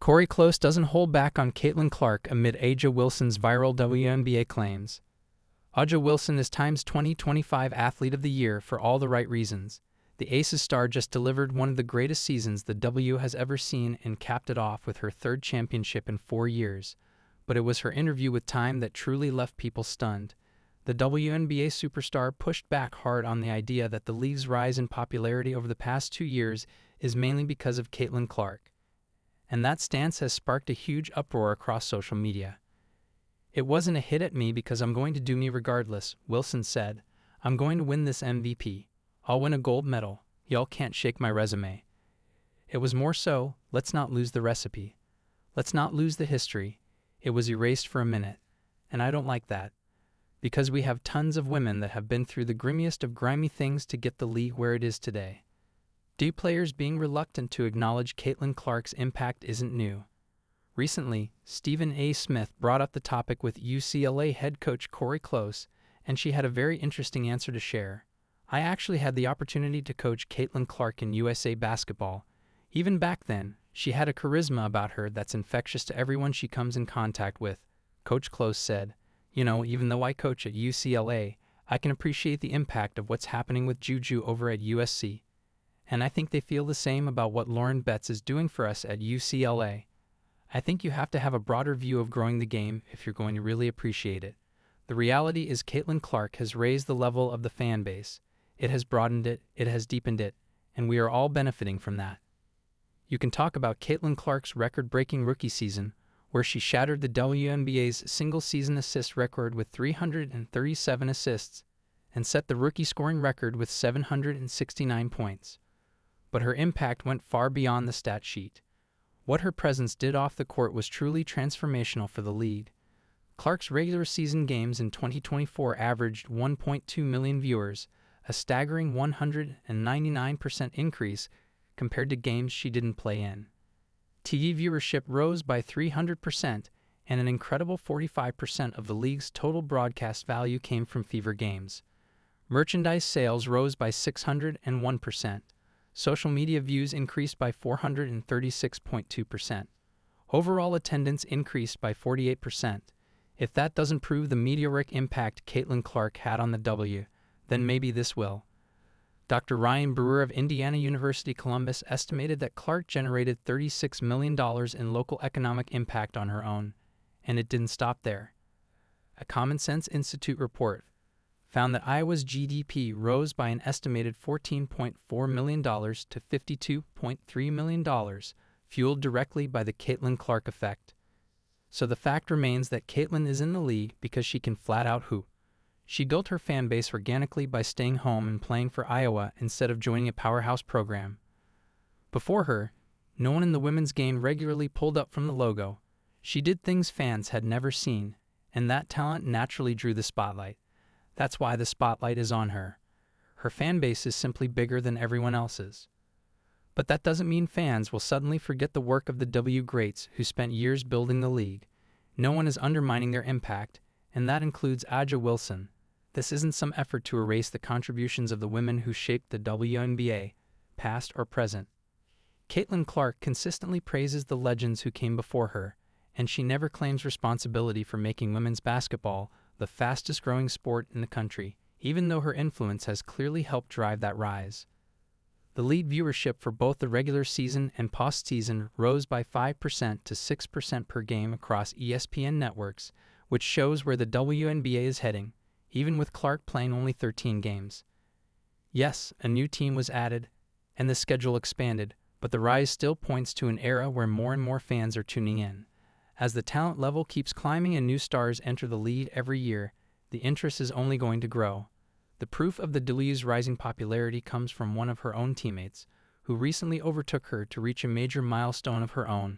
Cori Close doesn't hold back on Caitlin Clark amid A'ja Wilson's viral WNBA claims. A'ja Wilson is Time's 2025 Athlete of the Year for all the right reasons. The Aces star just delivered one of the greatest seasons the W has ever seen and capped it off with her third championship in 4 years. But it was her interview with Time that truly left people stunned. The WNBA superstar pushed back hard on the idea that the league's rise in popularity over the past 2 years is mainly because of Caitlin Clark. And that stance has sparked a huge uproar across social media. "It wasn't a hit at me because I'm going to do me regardless," Wilson said. "I'm going to win this MVP. I'll win a gold medal. Y'all can't shake my resume." It was more so, let's not lose the recipe. Let's not lose the history. It was erased for a minute. And I don't like that. Because we have tons of women that have been through the grimiest of grimy things to get the league where it is today. Players being reluctant to acknowledge Caitlin Clark's impact isn't new. Recently, Stephen A. Smith brought up the topic with UCLA head coach Cori Close, and she had a very interesting answer to share. "I actually had the opportunity to coach Caitlin Clark in USA basketball. Even back then, she had a charisma about her that's infectious to everyone she comes in contact with," Coach Close said. "You know, even though I coach at UCLA, I can appreciate the impact of what's happening with Juju over at USC. And I think they feel the same about what Lauren Betts is doing for us at UCLA. I think you have to have a broader view of growing the game if you're going to really appreciate it. The reality is Caitlin Clark has raised the level of the fan base. It has broadened it, it has deepened it, and we are all benefiting from that." You can talk about Caitlin Clark's record-breaking rookie season, where she shattered the WNBA's single-season assist record with 337 assists and set the rookie scoring record with 769 points. But her impact went far beyond the stat sheet. What her presence did off the court was truly transformational for the league. Clark's regular season games in 2024 averaged 1.2 million viewers, a staggering 199% increase compared to games she didn't play in. TV viewership rose by 300%, and an incredible 45% of the league's total broadcast value came from Fever games. Merchandise sales rose by 601%. Social media views increased by 436.2%. Overall attendance increased by 48%. If that doesn't prove the meteoric impact Caitlin Clark had on the W, then maybe this will. Dr. Ryan Brewer of Indiana University Columbus estimated that Clark generated $36 million in local economic impact on her own, and it didn't stop there. A Common Sense Institute report found that Iowa's GDP rose by an estimated $14.4 million to $52.3 million, fueled directly by the Caitlin Clark effect. So the fact remains that Caitlin is in the league because she can flat out hoop. She built her fan base organically by staying home and playing for Iowa instead of joining a powerhouse program. Before her, no one in the women's game regularly pulled up from the logo. She did things fans had never seen, and that talent naturally drew the spotlight. That's why the spotlight is on her. Her fan base is simply bigger than everyone else's. But that doesn't mean fans will suddenly forget the work of the W greats who spent years building the league. No one is undermining their impact, and that includes A'ja Wilson. This isn't some effort to erase the contributions of the women who shaped the WNBA, past or present. Caitlin Clark consistently praises the legends who came before her, and she never claims responsibility for making women's basketball the fastest-growing sport in the country, even though her influence has clearly helped drive that rise. The league viewership for both the regular season and postseason rose by 5% to 6% per game across ESPN networks, which shows where the WNBA is heading, even with Clark playing only 13 games. Yes, a new team was added, and the schedule expanded, but the rise still points to an era where more and more fans are tuning in. As the talent level keeps climbing and new stars enter the league every year, the interest is only going to grow. The proof of the W's rising popularity comes from one of her own teammates, who recently overtook her to reach a major milestone of her own.